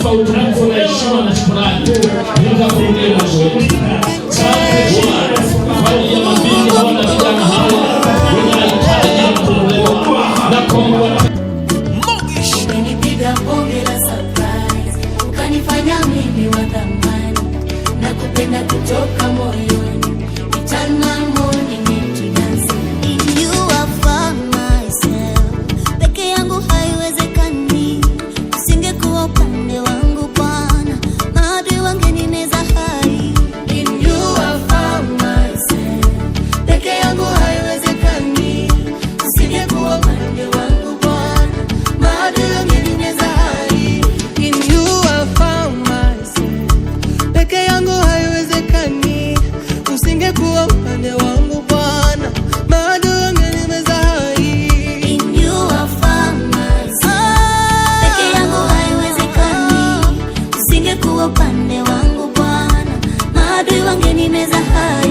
sifa, utukufu na heshima na shukrani. Nikakurudia wewe. Asante Bwana kwa ajili ya mabinti hawa na vijana hawa wanahitaji ya kuolewa na kuolewa. Umenipiga bonge la surprise, ukanifanya mimi wa thamani na kupenda kutoka moyoni. Eternal morning into dancing. In you I found myself. Peke yangu haiwezekani, usingekuwa upande wangu Bwana, maadui wangenineza hai. In you I found myself. Peke yangu haiwezekani, usingekuwa upande wangu Bwana, maadui wangenineza hai. In you I found myself. Peke yangu haiwezekani, usingekuwa upande wangu Bwana, maadui wangenimeza hai. In you I found myself. Peke yangu haiwezekani, usingekuwa upande wangu Bwana, maadui wangenineza hai.